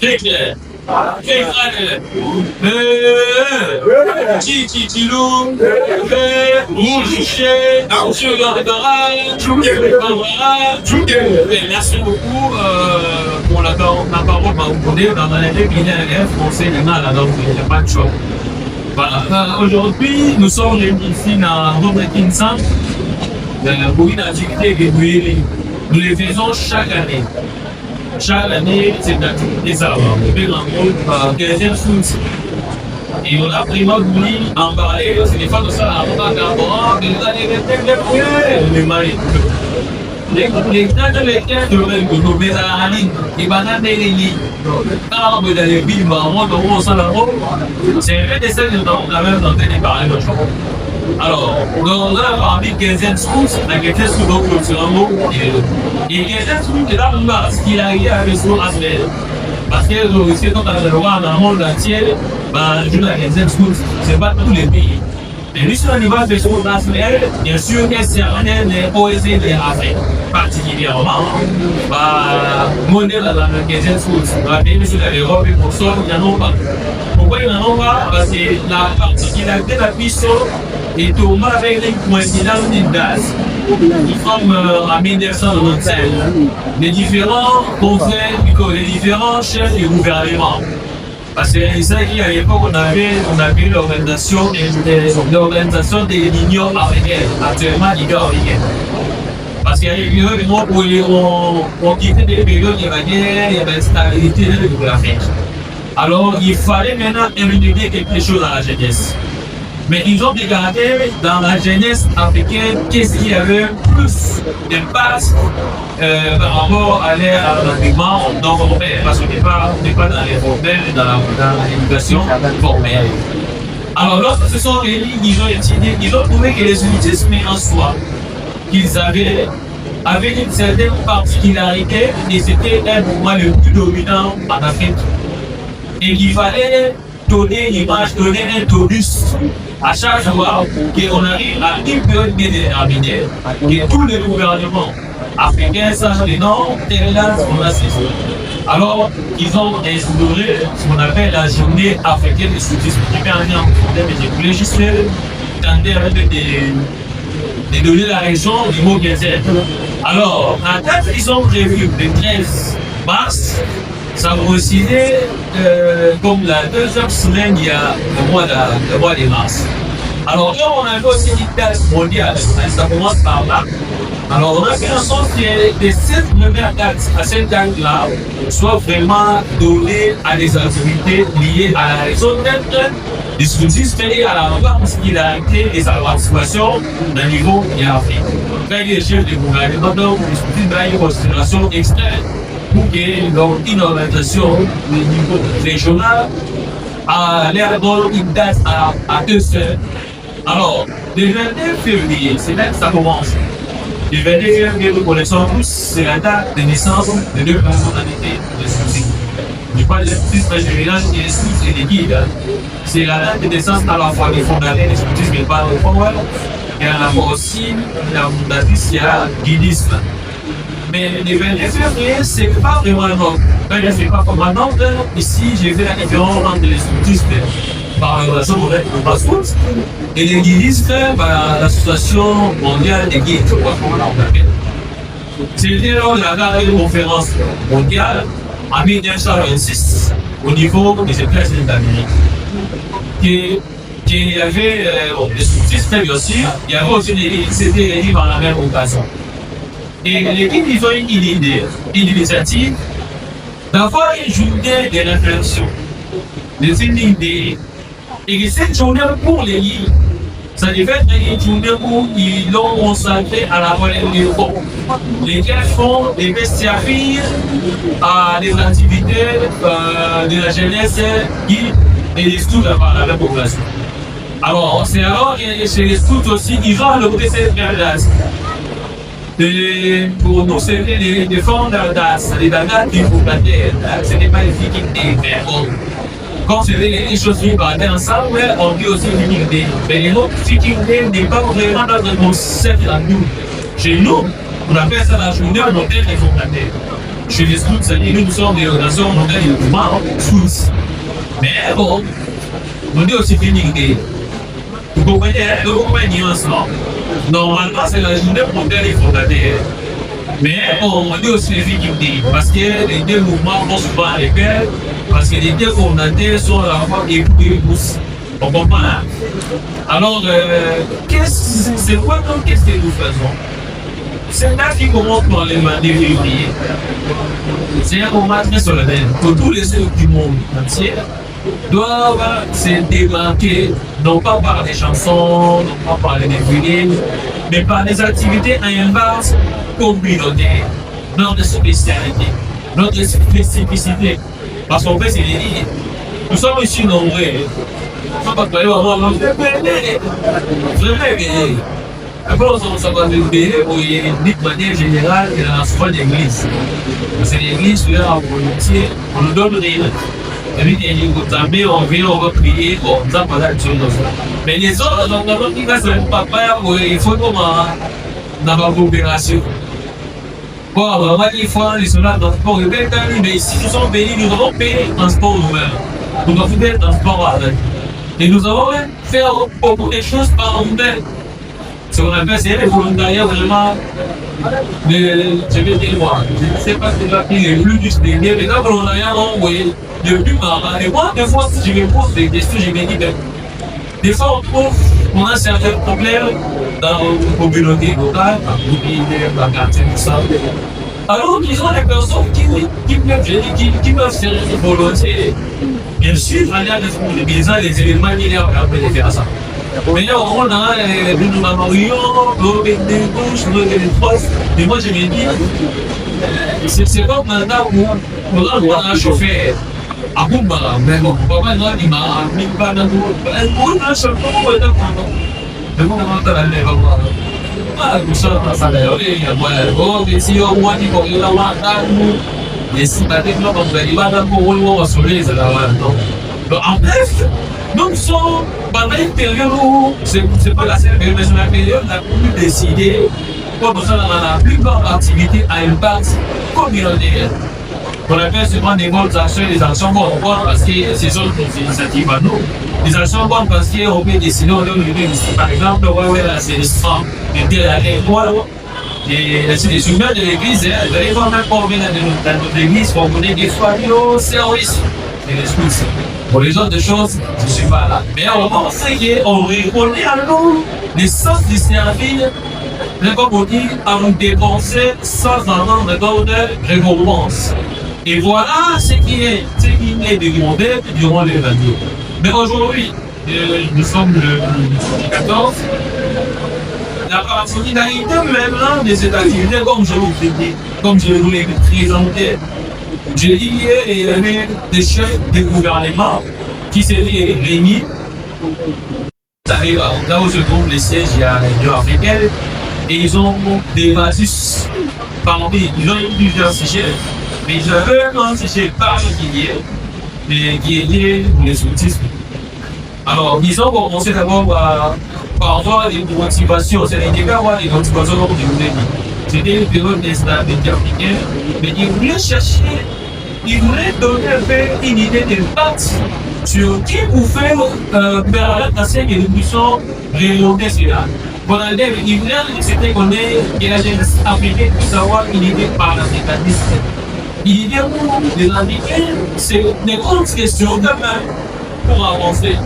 Kekle. Kekle. Titi-tilou. Rouge. Merci beaucoup pour la parole m'a donné dans la langue français de mal, donc il n'y a pas de choix. Voilà. Aujourd'hui, nous sommes réunis ici dans notre Kinsan pour une activité que nous les faisons chaque année. Chaque année, c'est une activité ça va. On fait l'encontre 15e sous. Et on a vraiment voulu en parler. C'est des fois de ça, on va d'abord, des années de mari. Les gens de l'état de nous mettent à la ligne. Les bananes et les lits. Quand on veut aller vivre, on s'en va. C'est un vrai dessin de on a même entendu parler de choses. Alors, on a parmi 15e schools, la 15e school donc c'est un mot. Et 15e school, c'est là où parce qu'il arrive avec son aspect. Parce que c'est quand on regarde dans le monde entier, je la 15e school, c'est pas tous les pays. Mais lui, sur le niveau de son national, bien sûr, qu'il y a certaines poésies de l'Afrique, particulièrement. Mondial dans la 15e school, bien sûr, l'Europe et pour ça, il y en a pas. Pourquoi il y en a pas? Parce que la particularité de la puissance est tombée avec les coïncidences des dates. Nous sommes en 1995. Les différents conseils, les différents chefs du gouvernement. Parce que c'est ça qu'à l'époque, on avait l'organisation de l'Union africaine, actuellement l'Union africaine. Parce qu'il y a eu des moments où on quittait des périodes, il y avait guerre, il y avait stabilité géographique. Alors, il fallait maintenant inventer quelque chose à la jeunesse. Mais ils ont regardé dans la jeunesse africaine qu'est-ce qu'il y avait plus d'impact par rapport à l'environnement. Donc, parce qu'on n'est pas dans les formels, dans l'éducation formelle. Alors, lorsque ce sont réunis, ils ont étudié, ils ont trouvé que les unitismes en soi qu'ils avaient une certaine particularité et c'était un mouvement le plus dominant en Afrique. Et qu'il fallait donner l'image, donner un tonus à chaque fois qu'on arrive à une période déterminée, que tous les gouvernements africains sachent les noms, telle là, on a saisi. Alors, ils ont instauré ce qu'on appelle la journée africaine de scoutisme qui permet en problème et je voulais juste tenter de donner la raison du mot gazette. Alors, la date, ils ont prévu le 13 mars. Ça coïncidait comme la deuxième semaine il y a le mois de mars. Alors là, on avait aussi une date mondiale, ça commence par là. Alors on a fait en sorte que les 7 premières dates à cette date-là soient vraiment données à des activités liées à la raison d'être du scoutisme et à la particularité et sa participation d'un niveau africain. Quand il y a des chefs de gouvernement, donc le scoutisme a une considération extrême. Pour qu'il y ait une orientation au niveau régional à l'air dans une date à 2 semaines. Alors, le 22 février, c'est là que ça commence. Le 22 février, nous connaissons tous, c'est la date de naissance de deux personnalités de scoutisme. Je parle de scoutisme général et de scoutisme et des guides. C'est la date de naissance à la fois des fondateurs du scoutisme et pas le Powell, et à la fois aussi la fondatrice qui a le guidisme. Mais le 22 février, c'est pas vraiment un ordre. C'est pas comme un ordre. Ici, j'ai fait la différence entre les scoutistes par relation au passeport et les guidistes par l'association mondiale des guides. C'était lors de la dernière conférence mondiale en 1926 au niveau des États-Unis d'Amérique. Il y avait les scoutistes, bien sûr, il y avait aussi les guides, c'était réunis par la même occasion. Et les guides, ils ont une initiative d'avoir une journée de réflexion, une idée. Et que cette journée pour les guides, ça devait être une journée où ils l'ont consacrée à la relève des fonds. Lesquels font des vestiaires à des activités de la jeunesse guide et des scouts par la même population. Alors, c'est alors que chez les scouts aussi, ils ont adopté cette période. Pour nous, c'était des fonds d'audace, des dagas qui vous battaient. Ce n'est pas les filles qui étaient quand c'est des choses qui battaient ensemble, on dit aussi l'unité. Mais les autres filles qui n'est pas vraiment notre concept à nous. Chez nous, on appelle ça la journée mondiale des fondateurs. chez les scouts, ça dit que nous sommes des organisations mondiales de mouvement scouts. Mais bon, on dit aussi féminité. Vous comprenez ensemble. Normalement, c'est la journée mondiale des fondateurs. Mais on dit aussi les victimes parce que les deux mouvements vont souvent à l'école, parce que les deux fondateurs sont à la fois des pousses. On comprend, hein? Alors, c'est quoi donc qu'est-ce que nous faisons? C'est là qui commence par les février. C'est un moment très solennel que tous les œuvres du monde entier doivent se démarquer, non pas par des chansons, non pas par les défilés, mais par des activités à impact communautaire, notre spécialité, notre spécificité. Parce qu'en fait, c'est des lignes. Nous sommes ici nombreux. Nous ne sommes pas vraiment après, on s'en va lever pour y aller de manière générale et dans la soirée d'église. C'est l'église, là, on nous donne rien. Et puis, on vient, on va prier, on va pas de choses. Mais les autres, on dit que c'est papa, il faut qu'on n'a pas coopération. Bon, vraiment, il faut les soldats dans le transport. Mais ici, nous sommes bénis, nous avons payé le transport nous-mêmes. Nous avons fait le transport avec. Et nous avons fait beaucoup de choses par nous-mêmes. Ce qu'on appelle, c'est les volontariats vraiment. Je vais dire moi, je ne sais pas si c'est le plus du dernier, mais les volontariats ont envoyé le plus marrant. Et moi, des fois, si je me pose des questions, je me dis, des fois, on trouve qu'on a certains problèmes dans nos communautés locales, dans la quartier, tout ça. Alors, ils ont des personnes qui peuvent se volontiers. Bien sûr, aller à des événements qui leur permettent de faire ça. Mais là, on a nous Marion, des gauches, des proches. Et moi, je me dis, c'est comme maintenant où on a un chauffeur. À Boumba, mais bon, papa, il m'a dit, il m'a dit, on a un chauffeur, on est content. Mais bon, on a un lèvre. Ah, tout ça, ça va aller. Bon, mais si on voit qu'il faut qu'il y ait un matin, et si maintenant, on va y aller, on va se lever, ça va aller. Donc, en bref, nous sommes dans une période où c'est pas la seule période, mais c'est la période la plus décidée comme ça dans la plus grande activité à impact communautaire. On appelle souvent des bonnes actions et des actions bonnes parce que c'est ça nos initiatives à nous. Les actions bonnes parce qu'on peut décider de lever ici. Par exemple, on va la sélection de l'école. Et c'est des souvenirs de l'église. Vous allez voir même quand on vient dans notre église, on connaît des soignants, services. C'est les scouts. Pour les autres choses, je ne suis pas là. Mais on va essayer, on reconnaît à nous l'essence du service. Comme on dit, à nous dépenser sans avoir de récompense. Et voilà ce qui est demandé durant l'événement. Mais aujourd'hui, nous sommes le 14. La solidarité même là, de cette activité, comme je vous l'ai dit, comme je vous l'ai présenté, j'ai dit hier, il y avait des chefs de gouvernement qui s'étaient réunis. Là où se trouvent les sièges, il y a l'Union africaine, et ils ont débattu parmi, ils ont eu plusieurs sujets, mais ils avaient un sujet particulier qui est lié au scoutisme. Alors, ils ont commencé d'abord par avoir des motivations, c'est-à-dire avoir des motivations comme je vous l'ai dit. C'était une période d'instabilité africaine, mais ils voulaient chercher, ils voulaient donner un peu une idée d'impact sur qui pouvait permettre à ces évolutions remonter cela. Bon, ils voulaient c'était qu'on ait la jeunesse africaine pour savoir une idée par la mécanisme. Il y a des indiqués, c'est des grandes questions de même pour avancer.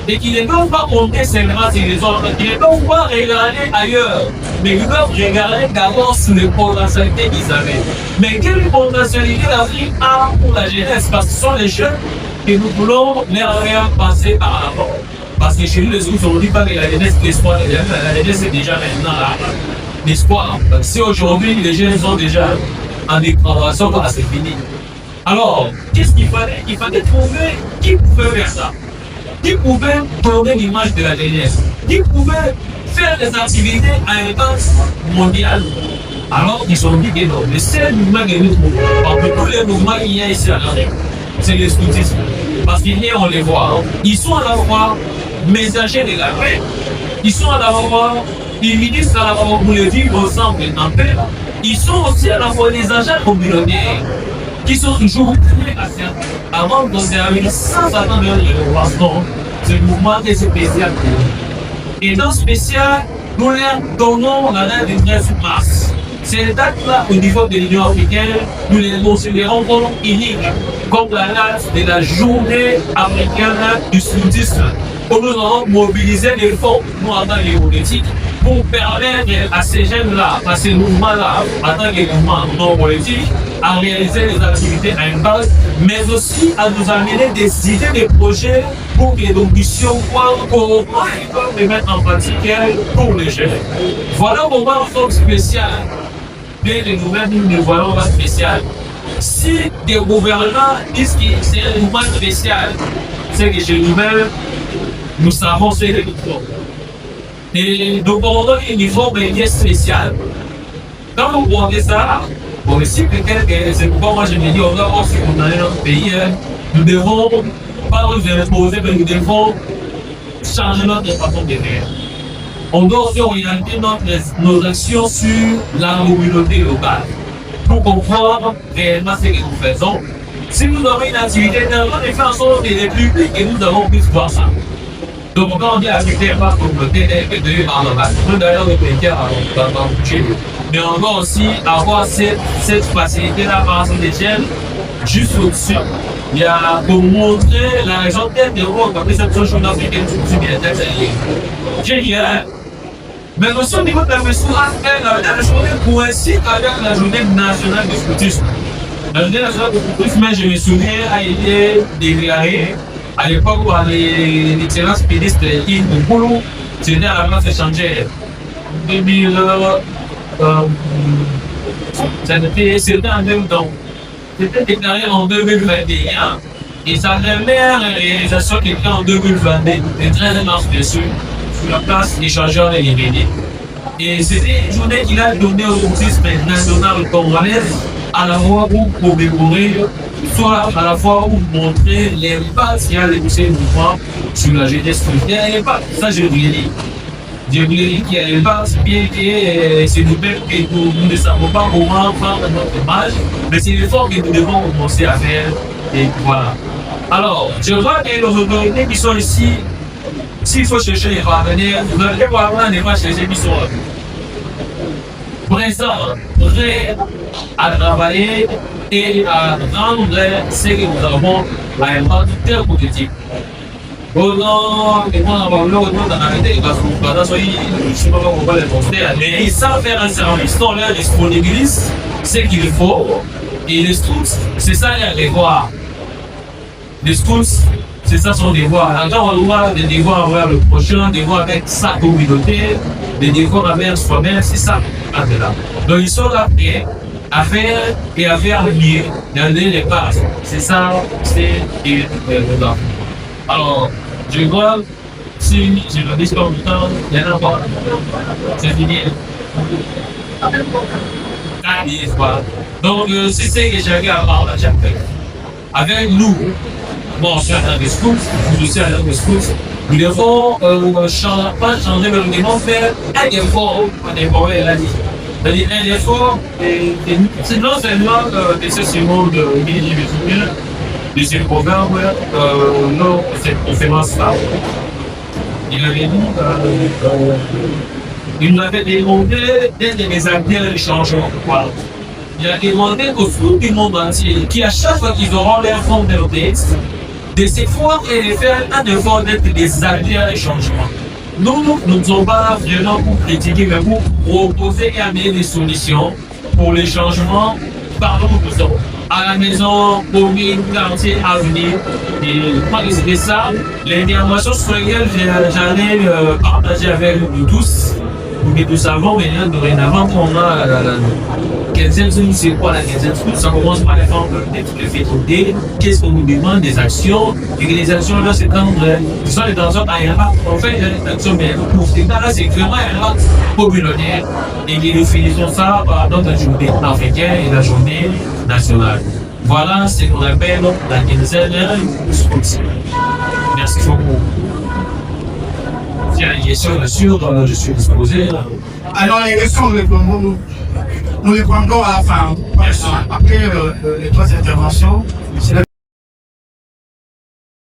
Et qui ne peuvent pas compter seulement sur les autres, qui ne peuvent pas regarder ailleurs, mais ils doivent regarder d'abord sur les potentialités qu'ils avaient. Mais quelle potentialité l'Afrique a pour la jeunesse? Parce que ce sont les jeunes que nous voulons leur faire passer par rapport. Parce que chez nous, les autres, on ne dit pas que la jeunesse, l'espoir, la jeunesse est déjà maintenant là. L'espoir. Si aujourd'hui, les jeunes sont déjà en dépravation, c'est fini. Alors, qu'est-ce qu'il fallait? Il fallait trouver qui pouvait faire ça. Qui pouvait donner l'image de la jeunesse, qui pouvait faire des activités à impact mondial. Alors ils sont dit que non, le seul mouvement que nous trouvons, parmi tous les mouvements qu'il y a ici à l'Afrique, c'est le scoutisme. Parce qu'il y a, on les voit, ils sont à la fois messagers de la paix, ils sont à la fois, ils ministrent à la fois pour le vivre ensemble en paix, Ils sont aussi à la fois des agents communautaires qui sont toujours très patients avant d'observer sans attendre le lancement ce mouvement des spécial. Et dans spécial, nous leur donnons la date du 9 mars. Ces dates-là, au niveau de l'Union africaine, nous les considérons comme uniques, comme la date de la journée africaine du soudisme, où nous allons mobiliser les fonds, nous en tant que politiques, pour permettre à ces jeunes-là, à ces mouvements-là, en tant que mouvements non politiques, à réaliser des activités à impact, mais aussi à nous amener des idées, des projets pour que nous puissions voir comment ils peuvent les mettre en pratique pour les jeunes. Voilà pourquoi nous sommes spéciaux. Bien que nous-mêmes, nous ne voyons pas spécial. Si des gouvernants disent que c'est un mouvement spécial, c'est que chez nous-mêmes, nous savons ce que nous faisons. Et nous portons un uniforme bien spécial. Quand vous portez ça, pour si quelqu'un, c'est pourquoi moi je me dis, on doit aussi qu'on est dans notre pays, nous devons pas nous imposer, mais nous devons changer notre façon de faire. On doit aussi orienter nos actions sur la communauté locale pour comprendre réellement ce que nous faisons. Si nous avons une activité, nous devons faire en sorte que les publics et nous avons pu voir ça. Donc, quand on dit activité par communauté, c'est de par le bas. Nous d'ailleurs le pays dans le budget. Mais on doit aussi avoir cette facilité-là par exemple des jeunes juste au-dessus. Il y a pour montrer la raison d'être de voir comme cette chose africaine qui bien d'être génial. Mais aussi au niveau de la journée coïncide avec la journée nationale du scoutisme. La journée nationale du scoutisme, je me souviens, a été déclarée à l'époque où l'excellence pédiste Yves Boulou, c'était à la place échangère. En 2000, c'était en 2000, c'était déclaré en 2021. Et sa dernière réalisation qui était en 2022, le 13 mars dessus, sur la place échangeur de l'Irénie. Et c'était une journée qu'il a donnée au scoutisme national congolais à la fois pour commémorer, soit à la fois pour montrer l'impact qu'il y a de ces mouvements sur la jeunesse culturelle. Ça, je voulais dire. Je voulais dire qu'il y a l'impact, bien que c'est nous-mêmes que nous ne savons pas comment prendre notre image, mais c'est l'effort que nous devons commencer à faire. Et voilà. Alors, je vois que nos autorités qui sont ici, s'il faut chercher les partenaires, vous allez voir là, n'est pas chercher qui sont présents, prêts à travailler et à rendre ce que nous avons à un tel politique. Pendant les mois avant l'autre, on a arrêté parce que pendant ce temps, je ne sais pas comment on va les montrer, mais ils savent faire un service, ils sont là, ils disponibilisent ce qu'il faut. Et les scouts, c'est ça les devoirs. Les scouts, c'est ça son devoir. Quand on doit des devoirs envers le prochain, des devoirs avec sa communauté, des devoirs envers soi-même, c'est ça. Donc ils sont là prêts à faire et à faire mieux, dans les bases. C'est ça, c'est le temps. Alors, je vois, si je le dis pas du temps, il y en a pas. C'est fini. Donc, c'est ce que j'ai à voir là, avec nous. Bon, je suis dans les scouts, je suis dans les scouts. Nous devons pas changer, mais nous devons faire un effort, elle a dit. C'est-à-dire un effort, c'est non seulement de ce symbole de ce programme, non, cette conférence-là. Il avait dit, il nous avait demandé d'être des acteurs du changement. Voilà. Il a demandé au flou du monde entier, qui à chaque fois qu'ils auront leur fond de texte, de s'efforcer et de faire un effort d'être des acteurs du changement. Nous ne sommes pas là vraiment pour critiquer, mais pour proposer et amener des solutions pour les changements par nous autres. À la maison, commune, quartier, avenir. Et je crois que c'était ça. L'information sur laquelle j'en ai partagé avec nous tous, pour que nous savons maintenant dorénavant qu'on a la quinzaine, c'est quoi la quinzaine? Ça commence par les femmes de fécondité. Qu'est-ce qu'on nous demande? Des actions. Et que les actions là, c'est tendre. Ce sont des tensions à impact. En fait, il y a des actions, mais pour ces cas-là, c'est vraiment un impact communautaire. Et nous finissons ça par notre journée africaine et la journée nationale. Voilà ce qu'on appelle la quinzaine du scoutisme. Merci beaucoup. S'il y a une question, bien sûr, je suis disposé. Alors, les questions, répondons-nous. nous les prendrons à la fin. Après les trois interventions, c'est